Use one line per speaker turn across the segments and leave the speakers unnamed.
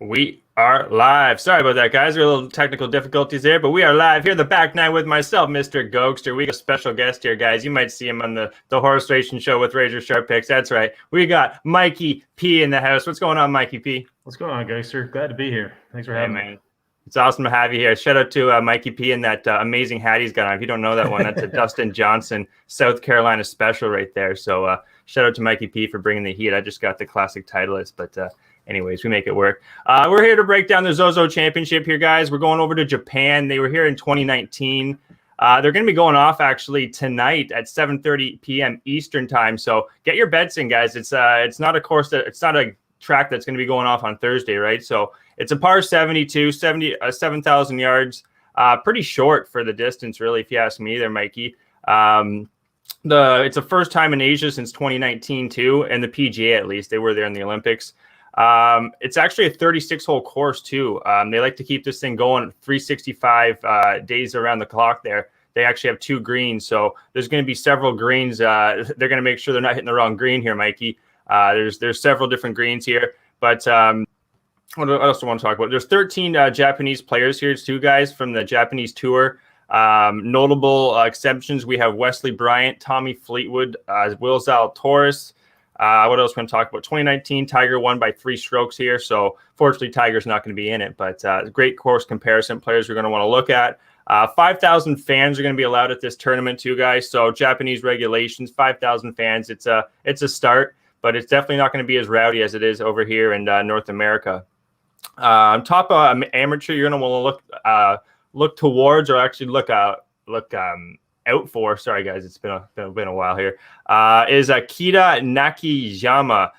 We are live. Sorry about that, guys. There are a little technical difficulties there, but we are live here, the back nine with myself, Mr. Gogster. We got a special guest here, guys. You might see him on the Horse Racing Show with Razor Sharp Picks. That's right. We got Mikey P in the house. What's going on, Mikey P?
What's going on, Gogster? Glad to be here. Thanks for having me.
It's awesome to have you here. Shout out to Mikey P and that amazing hat he's got on. If you don't know that one, that's a Dustin Johnson, South Carolina special right there. So shout out to Mikey P for bringing the heat. I just got the classic Titleist, but anyways, we make it work. We're here to break down the Zozo Championship here, guys. We're going over to Japan. They were here in 2019. They're going to be going off actually tonight at 7:30 p.m. Eastern time. So get your bets in, guys. It's not a course that it's not a track that's going to be going off on Thursday, right? So it's a par 72, 7,000 yards. Pretty short for the distance, really, if you ask me there, Mikey. It's the first time in Asia since 2019 too, and the PGA at least. They were there in the Olympics. It's actually a 36-hole course too. They like to keep this thing going 365 days around the clock there. They actually have 2 greens, so there's going to be several greens. They're going to make sure they're not hitting the wrong green here, Mikey. There's several different greens here, but what else do I want to talk about? There's 13 Japanese players here too, guys, from the Japanese tour. Notable exceptions, we have Wesley Bryant, Tommy Fleetwood, Will Zalatoris. What else we're going to talk about? 2019, Tiger won by 3 strokes here. So fortunately, Tiger's not going to be in it, but great course comparison players we're going to want to look at. 5,000 fans are going to be allowed at this tournament too, guys. So Japanese regulations, 5,000 fans. It's a start, but it's definitely not going to be as rowdy as it is over here in North America. Top amateur, you're going to want to look towards, or actually look out for. Sorry, guys, it's been a while here. Is Akita Nakayama.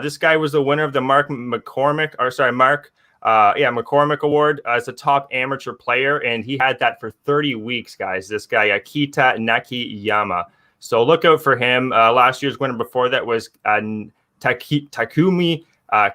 This guy was the winner of the Mark McCormick Award as a top amateur player, and he had that for 30 weeks, guys. This guy Akita Nakayama. So look out for him. Last year's winner before that was Takumi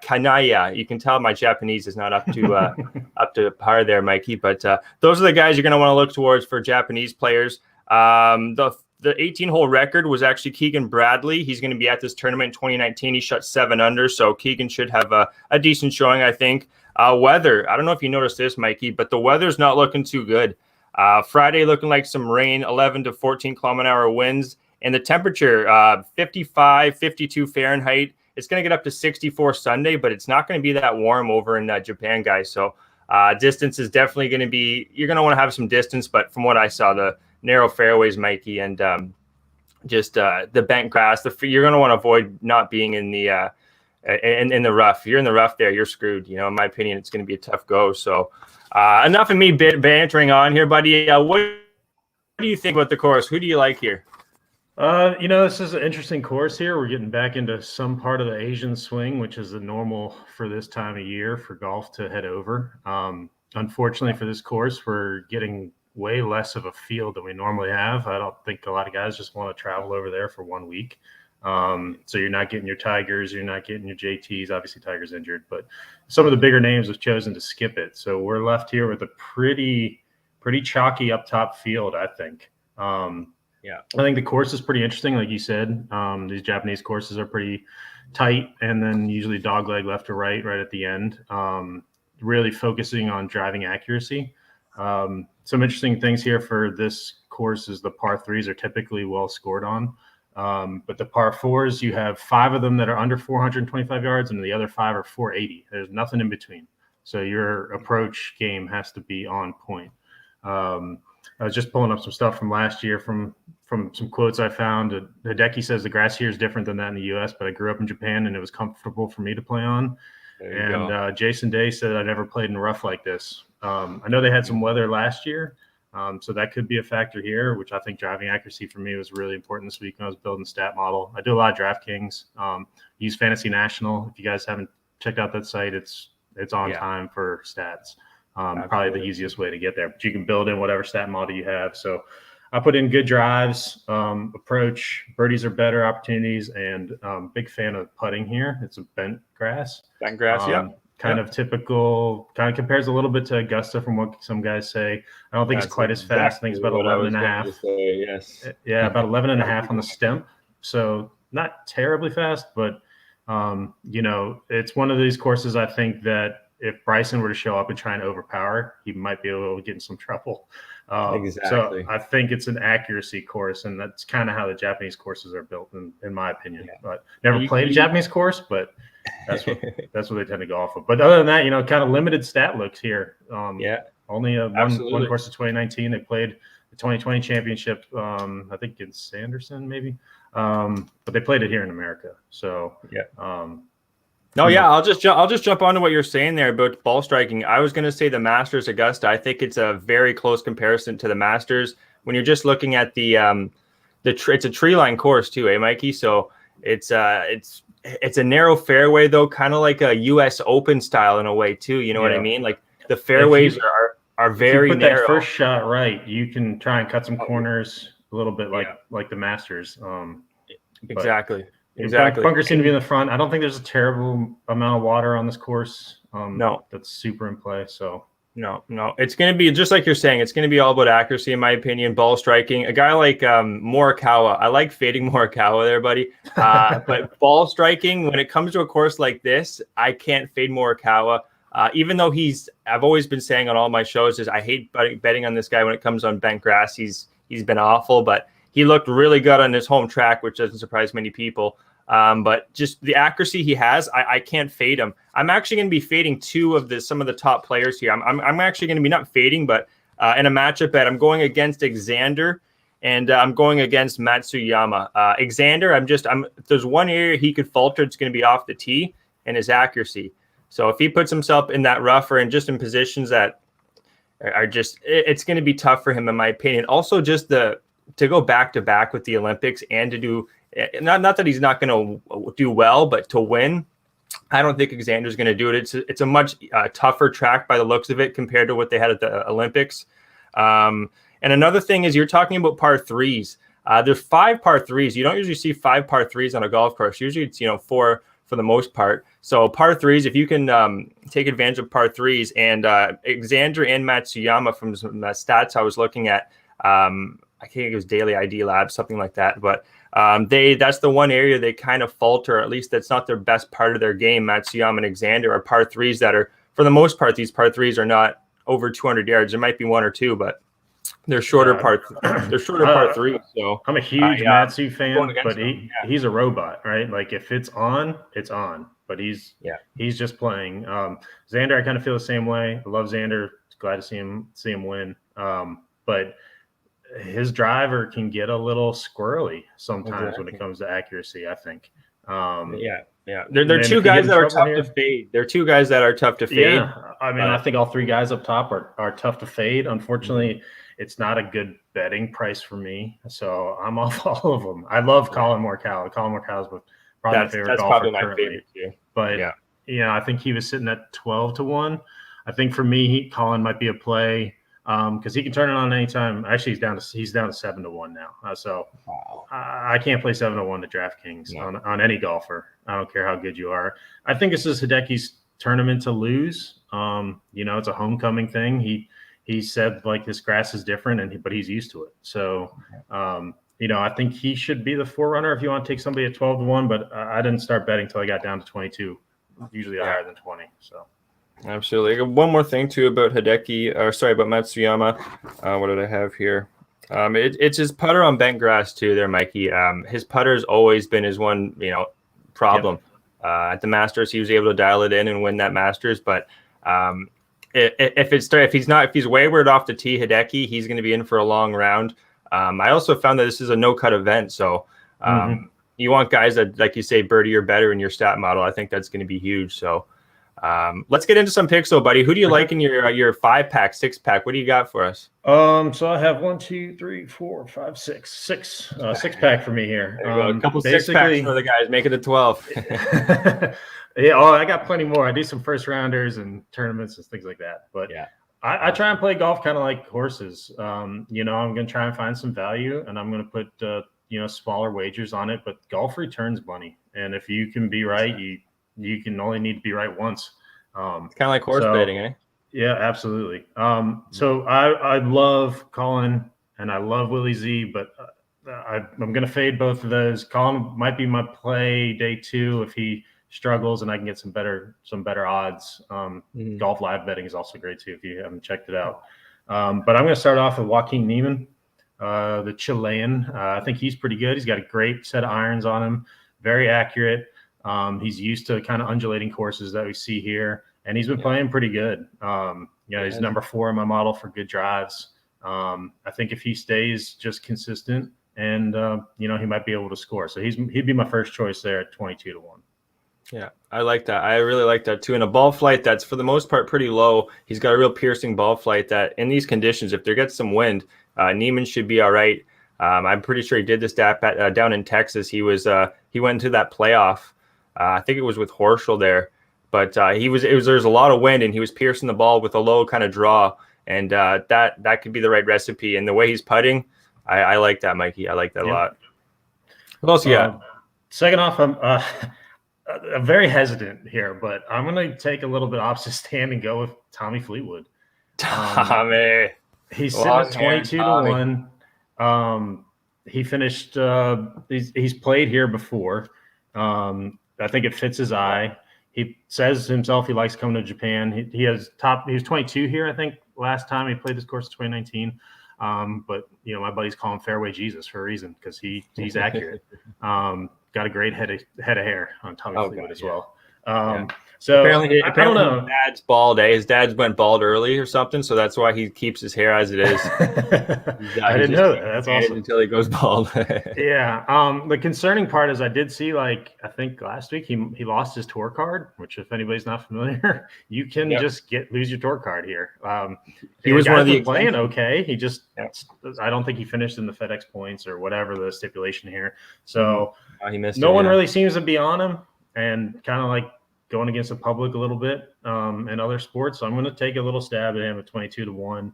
Kanaya. You can tell my Japanese is not up to par there, Mikey. But those are the guys you're going to want to look towards for Japanese players. The 18-hole record was actually Keegan Bradley. He's going to be at this tournament in 2019. He shot 7 under, so Keegan should have a decent showing, I think. Weather. I don't know if you noticed this, Mikey, but the weather's not looking too good. Friday looking like some rain, 11 to 14 kilometer-an-hour winds, and the temperature 55, 52 Fahrenheit. It's going to get up to 64 Sunday, but it's not going to be that warm over in Japan, guys. So distance is definitely going to be – you're going to want to have some distance, but from what I saw, the narrow fairways, Mikey, and just the bent grass, you're going to want to avoid not being in the in the rough. If you're in the rough there, you're screwed. You know, in my opinion, it's going to be a tough go. So enough of me bantering on here, buddy. What do you think about the course? Who do you like here?
This is an interesting course here. We're getting back into some part of the Asian swing, which is the normal for this time of year for golf to head over. Unfortunately for this course, we're getting way less of a field than we normally have. I don't think a lot of guys just want to travel over there for 1 week. So you're not getting your Tigers, you're not getting your JTs. Obviously, Tiger's injured, but some of the bigger names have chosen to skip it. So we're left here with a pretty chalky up top field, I think.
Yeah,
I think the course is pretty interesting. Like you said, these Japanese courses are pretty tight, and then usually dogleg left to right at the end, really focusing on driving accuracy. Some interesting things here for this course is the par 3s are typically well scored on. But the par 4s, you have 5 of them that are under 425 yards, and the other 5 are 480. There's nothing in between. So your approach game has to be on point. I was just pulling up some stuff from last year from some quotes I found. Hideki says the grass here is different than that in the U.S., but I grew up in Japan, and it was comfortable for me to play on. And Jason Day said I never played in rough like this. I know they had some weather last year, so that could be a factor here, which I think driving accuracy for me was really important this week when I was building stat model. I do a lot of DraftKings. Use Fantasy National. If you guys haven't checked out that site, it's on time for stats. Probably the easiest way to get there, but you can build in whatever stat model you have. So I put in good drives, approach, birdies are better opportunities, and big fan of putting here. It's a bent grass.
Bent grass,
Kind of typical, kind of compares a little bit to Augusta from what some guys say. I don't think it's quite as fast. I think it's about 11 and a half.
Yes.
Yeah, about 11 and a half on the stemp. So not terribly fast, but it's one of these courses I think that if Bryson were to show up and try and overpower, he might be able to get in some trouble.
Exactly.
So I think it's an accuracy course, and that's kind of how the Japanese courses are built, in my opinion. But never played a Japanese course, but that's what they tend to go off of. But other than that, kind of limited stat looks here. Only one course of 2019. They played the 2020 championship, I think in Sanderson maybe, but they played it here in America. So
I'll just jump onto what you're saying there about ball striking. I was going to say the Masters Augusta. I think it's a very close comparison to the Masters when you're just looking at it's a tree line course too, Mikey? So it's a narrow fairway though, kind of like a U.S. Open style in a way too. You know what I mean? Like the fairways are very narrow. If you put
that first shot right, you can try and cut some corners a little bit like the Masters.
Exactly.
Bunkers seem to be in the front. I don't think there's a terrible amount of water on this course.
No,
that's super in play. So
no, it's going to be just like you're saying. It's going to be all about accuracy, in my opinion. Ball striking. A guy like Morikawa, I like fading Morikawa there, buddy. But ball striking, when it comes to a course like this, I can't fade Morikawa. Even though I've always been saying on all my shows is I hate betting on this guy when it comes on bent grass. He's been awful, but he looked really good on his home track, which doesn't surprise many people. But just the accuracy he has, I can't fade him. I'm actually going to be fading some of the top players here. I'm actually going to be not fading, but in a matchup bet, I'm going against Xander and I'm going against Matsuyama. Xander, if there's one area he could falter, it's going to be off the tee and his accuracy. So if he puts himself in that rougher and just in positions that are it's going to be tough for him, in my opinion. Also, just to go back to back with the Olympics and to do. Not that he's not going to do well, but to win, I don't think Xander's going to do it. It's a much tougher track by the looks of it compared to what they had at the Olympics. And another thing is you're talking about par threes. There's 5 par threes. You don't usually see 5 par threes on a golf course. Usually it's 4 for the most part. So par threes, if you can take advantage of par threes, and Xander and Matsuyama from some stats I was looking at, I think it was Daily ID Lab, something like that, but. That's the one area they kind of falter, or at least that's not their best part of their game. Matsuyama and Xander are par threes that are, for the most part, these par threes are not over 200 yards. There might be 1 or 2, but they're shorter par threes. So
I'm a huge Matsu fan, but he's a robot, right? Like if it's on, it's on. But he's just playing. Xander, I kind of feel the same way. I love Xander. Glad to see him win. But his driver can get a little squirrely sometimes when it comes to accuracy, I think.
They're 2 guys that are tough to fade. They're 2 guys that are tough to fade.
Yeah, I mean, I think all 3 guys up top are tough to fade. Unfortunately, it's not a good betting price for me, so I'm off all of them. I love Colin Morikawa. Colin Morikawa is probably my favorite golfer currently. But I think he was sitting at 12-1. I think for me, Colin might be a play. Because he can turn it on anytime. Actually, he's down to 7-1 now. So I can't play 7-1 to DraftKings on any golfer. I don't care how good you are. I think this is Hideki's tournament to lose. It's a homecoming thing. He said like this grass is different, but he's used to it. So I think he should be the forerunner if you want to take somebody at 12-1. But I didn't start betting until I got down to 22. Usually higher than 20. So.
Absolutely. One more thing too about about Matsuyama. What did I have here? It's his putter on bent grass too there, Mikey. His putter has always been his one, problem. Yep. At the Masters, he was able to dial it in and win that Masters. But if he's wayward off the tee, Hideki, he's going to be in for a long round. I also found that this is a no-cut event. So you want guys that, like you say, birdie or better in your stat model. I think that's going to be huge. So let's get into some picks, though, buddy. Who do you like in your 5-pack, 6-pack? What do you got for us?
So I have 1, 2, 3, 4, 5, 6, 6-pack for me here.
A couple 6-packs for the guys. Make it a 12.
I got plenty more. I do some first rounders and tournaments and things like that. But I try and play golf kind of like horses. I'm going to try and find some value, and I'm going to put smaller wagers on it. But golf returns money, and if you can be right, you can only need to be right once.
It's kind of like horse betting, eh?
Yeah, absolutely. So I love Colin and I love Willie Z, but I'm going to fade both of those. Colin might be my play day 2 if he struggles and I can get some better odds. Golf live betting is also great too if you haven't checked it out. But I'm going to start off with Joaquin Niemann, the Chilean. I think he's pretty good. He's got a great set of irons on him, very accurate. He's used to kind of undulating courses that we see here, and he's been playing pretty good. He's number 4 in my model for good drives. I think if he stays just consistent, and he might be able to score. So he'd be my first choice there at 22 to 1.
Yeah, I like that. I really like that too. And a ball flight that's for the most part pretty low. He's got a real piercing ball flight that in these conditions, if there gets some wind, Niemann should be all right. I'm pretty sure he did this down in Texas. He went into that playoff. I think it was with Horschel there, but there's a lot of wind and he was piercing the ball with a low kind of draw, and that could be the right recipe. And the way he's putting, I like that, Mikey. I like that a lot. What else you got?
Second off, I'm very hesitant here, but I'm going to take a little bit opposite stand and go with Tommy Fleetwood.
Tommy.
He's sitting at 22 to 1. He finished. He's played here before. I think it fits his eye. He says himself he likes coming to Japan. He was 22 here, I think, last time he played this course in 2019. But my buddies call him Fairway Jesus for a reason because he's accurate. Got a great head of hair on Tommy Fleetwood as well. So
apparently
I don't know.
His dad's bald. His dad's went bald early or something, so that's why he keeps his hair as it is.
I didn't know that. That's awesome.
Until he goes bald.
Yeah. The concerning part is I did see, I think last week he lost his tour card, which if anybody's not familiar, you can just lose your tour card here. He was one of the playing okay. He just I don't think he finished in the FedEx points or whatever the stipulation here. So
he missed
no one really seems to be on him, and kind of going against the public a little bit in other sports. So I'm going to take a little stab at him at 22 to 1.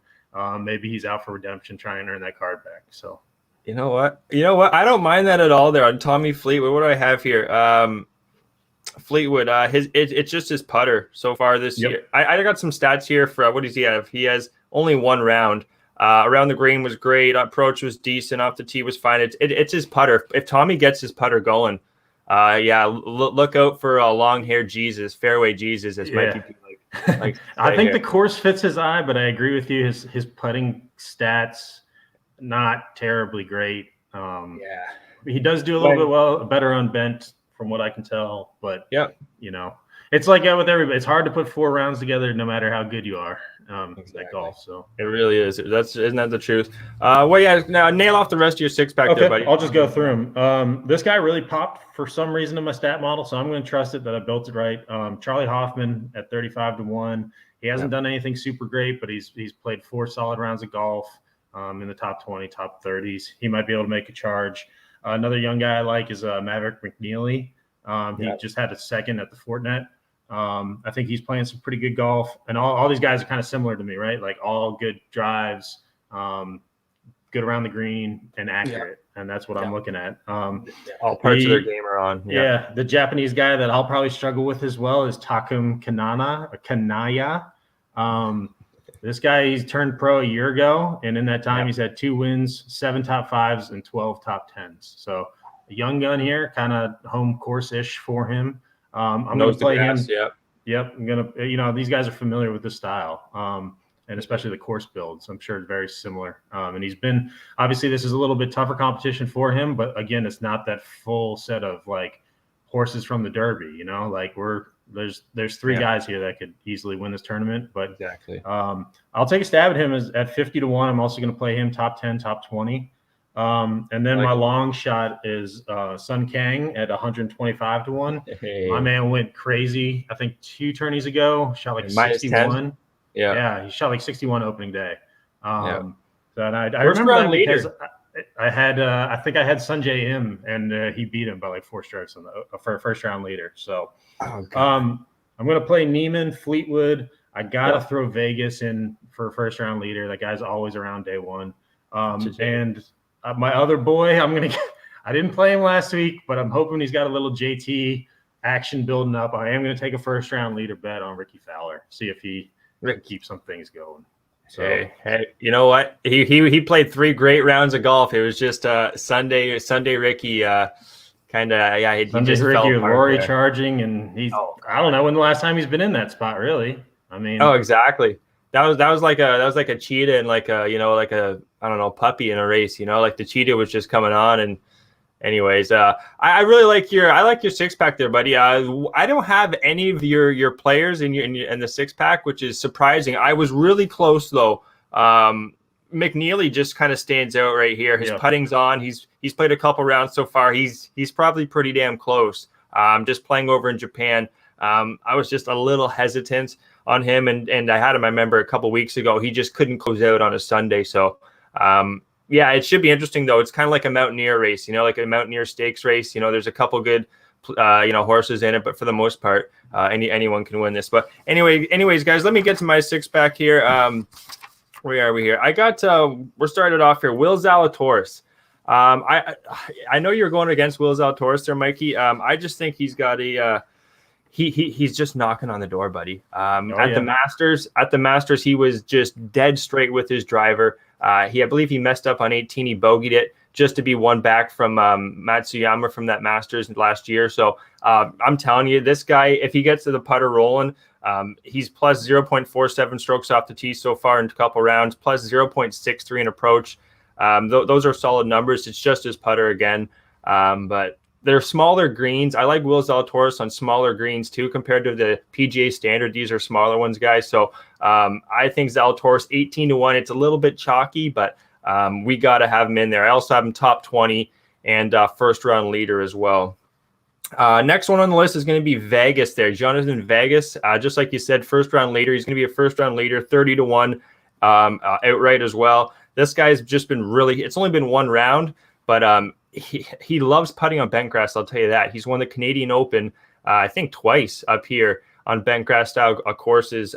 Maybe he's out for redemption, trying to earn that card back. So,
you know what? I don't mind that at all there on Tommy Fleetwood. What do I have here? Fleetwood, it's just his putter so far this year. I got some stats here for what does he have? He has only 1 round. Around the green was great. Approach was decent. Off the tee was fine. It's his putter. If Tommy gets his putter going, look out for a long-haired Jesus, fairway Jesus, as Mikey like
I think the course fits his eye, but I agree with you. His putting stats not terribly great. He does do a little bit better on bent from what I can tell, but it's like with everybody. It's hard to put 4 rounds together, no matter how good you are at golf. So
it really is. Isn't that the truth? Now nail off the rest of your 6-pack there, buddy.
I'll just go through them. This guy really popped for some reason in my stat model, so I'm going to trust it that I built it right. Charlie Hoffman at 35 to 1. He hasn't done anything super great, but he's played 4 solid rounds of golf in the top 20, top 30s. He might be able to make a charge. Another young guy I like is Maverick McNeely. He just had a second at the Fortinet. I think he's playing some pretty good golf, and all these guys are kind of similar to me, right? All good drives, good around the green, and accurate, and that's what I'm looking at.
All parts of their game are on.
The Japanese guy that I'll probably struggle with as well is Takum Kanaya. This guy, he's turned pro a year ago, and in that time, he's had 2 wins, 7 top 5s, and 12 top 10s. So a young gun here, kind of home course-ish for him. I'm going to play him. Yep. I'm going to, these guys are familiar with this style, and especially the course builds. I'm sure it's very similar. And he's been, obviously, this is a little bit tougher competition for him, but again, it's not that full set of horses from the Derby. There's 3 guys here that could easily win this tournament. But I'll take a stab at him at 50 to 1. I'm also going to play him top 10, top 20. And then my long shot is Sun Kang at 125 to 1. My man went crazy. I think 2 tourneys ago, shot 61. He shot 61 opening day. So I remember that because I think I had Sanjay M, and he beat him by 4 strokes for a first round leader. So I'm going to play Niemann, Fleetwood. I got to throw Vegas in for a first round leader. That guy's always around day 1. And my other boy, I didn't play him last week, but I'm hoping he's got a little JT action building up. I am going to take a first round leader bet on Ricky Fowler, see if he can keep some things going. So,
hey, you know what? He played 3 great rounds of golf. It was just Sunday Ricky kind of, yeah, he
Sunday
just fell
Ricky with
apart
Rory
there.
charging, and he's
Oh,
I don't know when the last time he's been in that spot, really. I mean,
oh, exactly. That was like a cheetah and like a like a I don't know puppy in a race. Like the cheetah was just coming on. And anyways, I really like your six pack there, buddy. I don't have any of your players in the six pack, which is surprising. I was really close though. McNeely just kind of stands out right here. His putting's on. He's played a couple rounds so far. He's probably pretty damn close. Just playing over in Japan. I was just a little hesitant on him, and I had him, I remember, a couple weeks ago. He just couldn't close out on a Sunday. So, yeah, it should be interesting, though. It's kind of like a Mountaineer race, like a Mountaineer Stakes race. There's a couple good, horses in it, but for the most part, anyone can win this. But anyways, guys, let me get to my six pack here. Where are we here? I got, we're started off here. Will Zalatoris. I know you're going against Will Zalatoris there, Mikey. I just think he's got a, he's just knocking on the door, buddy. The Masters, he was just dead straight with his driver. I believe he messed up on 18. He bogeyed it just to be one back from Matsuyama from that Masters last year. So I'm telling you, this guy, if he gets to the putter rolling, he's plus 0.47 strokes off the tee so far in a couple rounds, plus 0.63 in approach. Those are solid numbers. It's just his putter again. But they're smaller greens. I like Will Zalatoris on smaller greens too, compared to the PGA standard. These are smaller ones, guys. So I think Zalatoris 18-1. It's a little bit chalky, but we got to have him in there. I also have him top 20 and first round leader as well. Next one on the list is going to be Vegas there. Jonathan Vegas, just like you said, first round leader. He's going to be a first round leader, 30-1 outright as well. This guy's just been it's only been one round, but he loves putting on bent grass. I'll tell you that. He's won the Canadian Open, I think twice up here on bent grass style courses.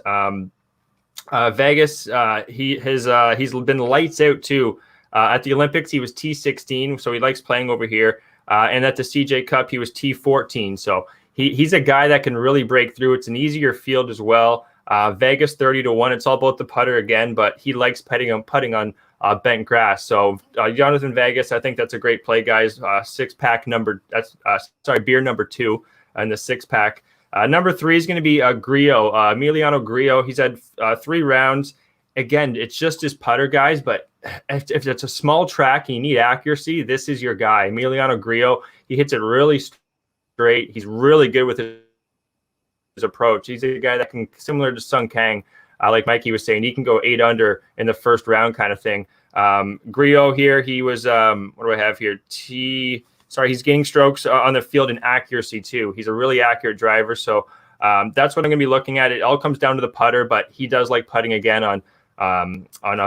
Vegas, he's been lights out too. At the Olympics, he was T16, so he likes playing over here. And at the CJ Cup, he was T14. So he's a guy that can really break through. It's an easier field as well. Vegas 30-1. It's all about the putter again, but he likes putting on bent grass. So Jonathan Vegas, I think that's a great play, guys. Beer number 2 in the six pack. Number 3 is going to be Grillo, Emiliano Grillo. He's had 3 rounds. Again, it's just his putter, guys, but if it's a small track and you need accuracy, this is your guy. Emiliano Grillo, he hits it really straight. He's really good with his approach. He's a guy that can, similar to Sung Kang, like Mikey was saying, he can go 8 under in the first round kind of thing. Grillo here, he was, what do I have here? He's gaining strokes on the field and accuracy too. He's a really accurate driver. So that's what I'm going to be looking at. It all comes down to the putter, but he does like putting again on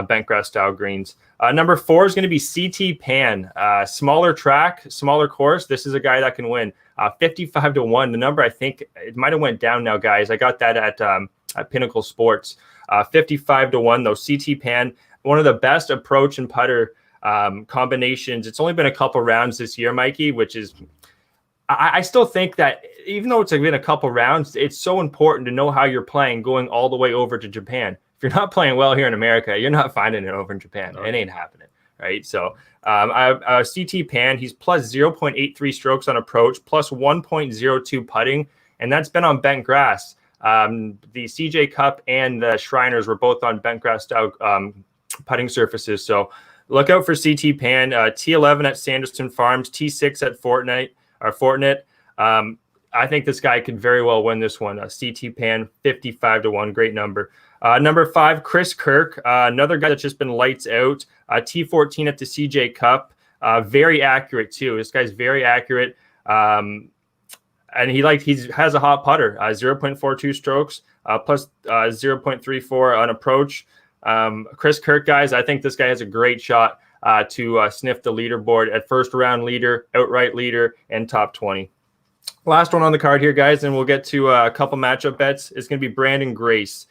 bent grass style greens. Number 4 is going to be CT Pan. Smaller track, smaller course. This is a guy that can win. 55-1. The number, I think it might have went down now, guys. I got that at Pinnacle Sports. 55-1 though. CT Pan, one of the best approach and putter combinations. It's only been a couple rounds this year, Mikey, which is, I still think that even though it's been a couple rounds, it's so important to know how you're playing going all the way over to Japan. If you're not playing well here in America, you're not finding it over in Japan. It ain't happening, right? So I have CT Pan. He's plus 0.83 strokes on approach, plus 1.02 putting, and that's been on bent grass. The CJ Cup and the Shriners were both on bent grass style putting surfaces. So look out for CT Pan. T11 at Sanderson Farms, T6 at Fortinet. I think this guy could very well win this one. CT Pan, 55-1, great number. Number 5, Chris Kirk, another guy that's just been lights out. T14 at the CJ Cup, very accurate too. This guy's very accurate, and he has a hot putter. 0.42 strokes, plus 0.34 on approach. Chris Kirk, guys, I think this guy has a great shot to sniff the leaderboard at first round leader, outright leader, and top 20. Last one on the card here, guys, and we'll get to a couple matchup bets. It's going to be Brandon Grace.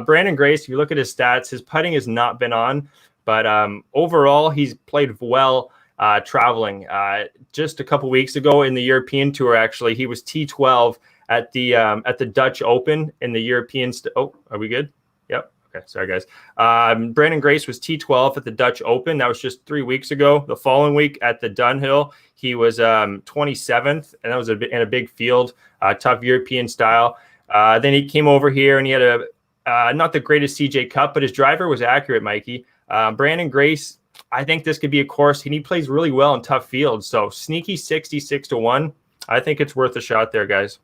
Brandon Grace, if you look at his stats, his putting has not been on, but overall he's played well traveling. Just a couple weeks ago in the European Tour, actually, he was T12 at the Dutch Open in the European. Are we good? Yep. Okay, sorry guys. Brandon Grace was T12 at the Dutch Open. That was just 3 weeks ago. The following week at the Dunhill, he was 27th, and that was in a big field, tough European style. Then he came over here and he had a not the greatest CJ Cup, but his driver was accurate, Mikey. Brandon Grace, I think this could be a course, and he plays really well in tough fields. So sneaky 66-1. I think it's worth a shot there, guys.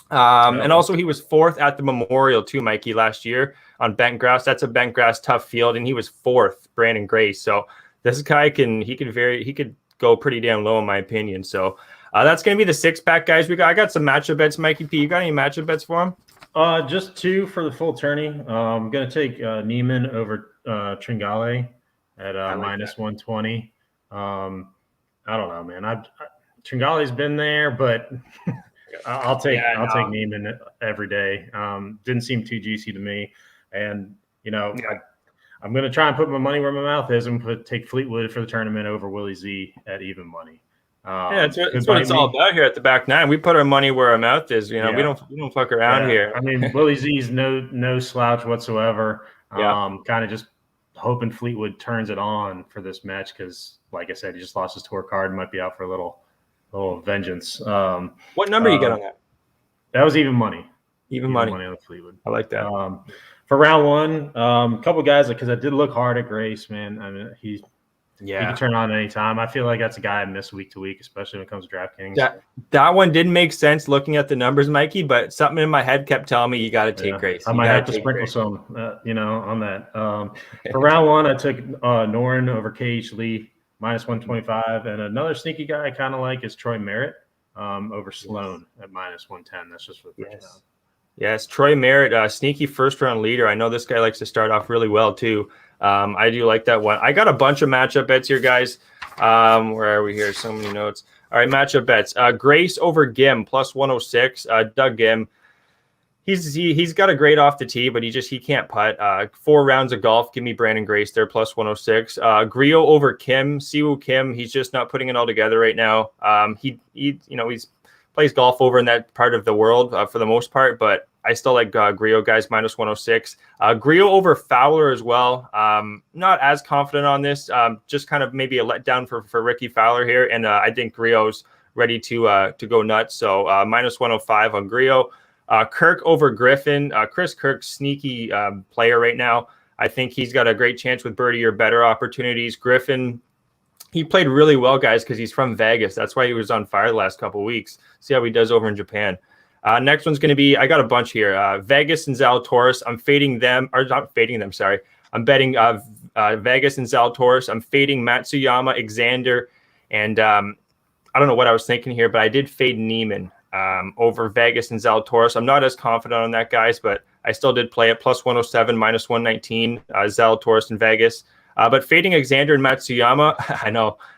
And also he was 4th at the Memorial too, Mikey, last year on bent grass. That's a bent grass tough field, and he was 4th, Brandon Grace. So this guy he could go pretty damn low in my opinion. So that's gonna be the 6-pack, guys. I got some matchup bets, Mikey P. You got any matchup bets for him?
Just 2 for the full tourney. I'm gonna take Neiman over Tringale at minus 120. I don't know, man. Tringale's been there, but I'll take Neiman every day. Didn't seem too juicy to me, and I'm going to try and put my money where my mouth is and take Fleetwood for the tournament over Willie Z at even money.
That's what it's all about here at the back nine. We put our money where our mouth is. We don't fuck around here.
I mean, Willie Z's no slouch whatsoever. Kind of just hoping Fleetwood turns it on for this match because, like I said, he just lost his tour card and might be out for a little vengeance.
What number you got on that?
That was even money.
Even money
on Fleetwood.
I like that.
For round one, a couple guys, because I did look hard at Grace, man. I mean, he can turn on any time. I feel like that's a guy I miss week to week, especially when it comes to DraftKings.
That one didn't make sense looking at the numbers, Mikey, but something in my head kept telling me you got to take Grace.
I might have to sprinkle some, on that. For round one, I took Noren over KH Lee, minus 125. And another sneaky guy I kind of like is Troy Merritt over Sloan at minus 110. That's just for the first round.
Yes, Troy Merritt, sneaky first-round leader. I know this guy likes to start off really well, too. I do like that one. I got a bunch of matchup bets here, guys. Where are we here? So many notes. All right, matchup bets. Grace over Gim, plus 106. Doug Gim. He's got a great off the tee, but he can't putt. 4 rounds of golf. Give me Brandon Grace there, plus 106. Griot over Kim. Siwoo Kim. He's just not putting it all together right now. He's plays golf over in that part of the world for the most part, but I still like Griot, guys, minus 106. Griot over Fowler as well. Not as confident on this. Just kind of maybe a letdown for Ricky Fowler here, and I think Griot's ready to go nuts. So minus 105 on Griot. Kirk over Griffin. Chris Kirk, sneaky player right now. I think he's got a great chance with birdie or better opportunities. Griffin, he played really well, guys, because he's from Vegas. That's why he was on fire the last couple of weeks. See how he does over in Japan. Next one's going to be, I got a bunch here. Vegas and Zalatoris. I'm fading them, or not fading them, sorry. I'm betting Vegas and Zalatoris. I'm fading Matsuyama, Xander, and I don't know what I was thinking here, but I did fade Neiman over Vegas and Zalatoris. I'm not as confident on that, guys, but I still did play it. Plus 107, minus 119, Zalatoris and Vegas. But fading Xander and Matsuyama,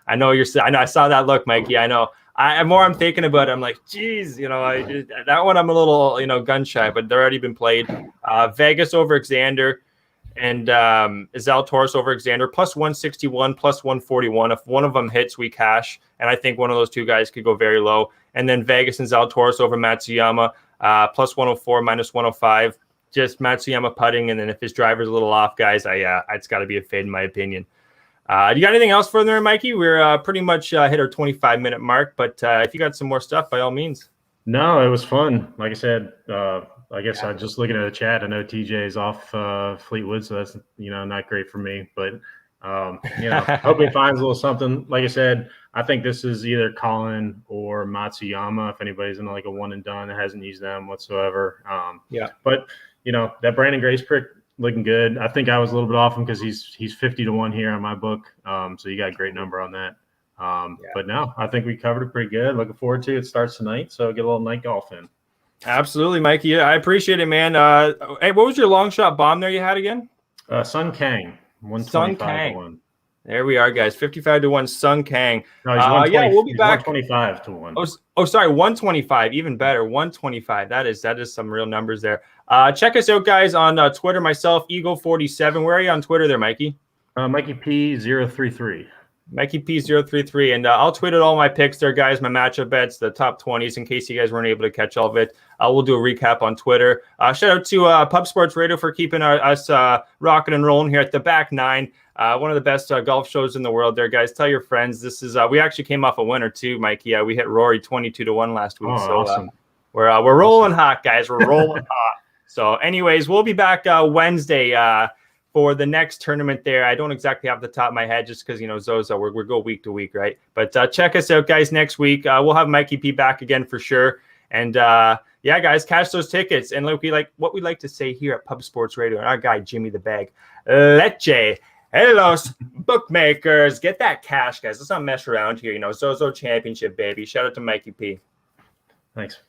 I saw that look, Mikey. I know. I'm thinking about it. I'm like, geez, that one I'm a little, gun shy, but they're already been played. Vegas over Xander and Zalatoris over Xander, plus 161, plus 141. If one of them hits, we cash. And I think one of those two guys could go very low. And then Vegas and Zalatoris over Matsuyama, plus 104, minus 105. Just Matsuyama putting, and then if his driver's a little off, guys, it's got to be a fade in my opinion. You got anything else for there, Mikey? We're pretty much hit our 25-minute mark, but if you got some more stuff, by all means.
No, it was fun. Like I said, I guess I'm just looking at the chat. I know TJ is off Fleetwood, so that's not great for me. But hope he finds a little something. Like I said, I think this is either Colin or Matsuyama. If anybody's in like a one and done that hasn't used them whatsoever. But that Brandon Grace prick looking good. I think I was a little bit off him because he's 50-1 here on my book. So you got a great number on that. But no, I think we covered it pretty good. Looking forward to it. It starts tonight, so get a little night golf in.
Absolutely, Mikey. Yeah, I appreciate it, man. Hey, what was your long shot bomb there you had again?
Sun Kang, 125-1.
There we are, guys. 55-1, Sun Kang.
No, he's
we'll be back.
125-1.
Oh, sorry, 125. Even better, 125. That is some real numbers there. Check us out, guys, on Twitter. Myself, Eagle47. Where are you on Twitter there, Mikey?
Mikey P033.
Mikey P033, and I'll tweet out all my picks there, guys, my matchup bets, the top 20s, in case you guys weren't able to catch all of it. We'll do a recap on Twitter. Shout out to Pub Sports Radio for keeping us rocking and rolling here at the Back Nine. One of the best golf shows in the world there, guys. Tell your friends. This is we actually came off a winner too, Mikey. We hit Rory 22-1 last week.
Oh, so awesome.
We're rolling hot, guys. We're rolling hot. So anyways, we'll be back Wednesday for the next tournament there. I don't exactly have the top of my head just because, Zozo, we go week to week, right? But check us out, guys, next week. We'll have Mikey P back again for sure. And yeah, guys, cash those tickets. And what we like to say here at Pub Sports Radio, and our guy, Jimmy the Bag, Leche, Hellos, bookmakers, get that cash, guys. Let's not mess around here. Zozo Championship, baby. Shout out to Mikey P.
Thanks.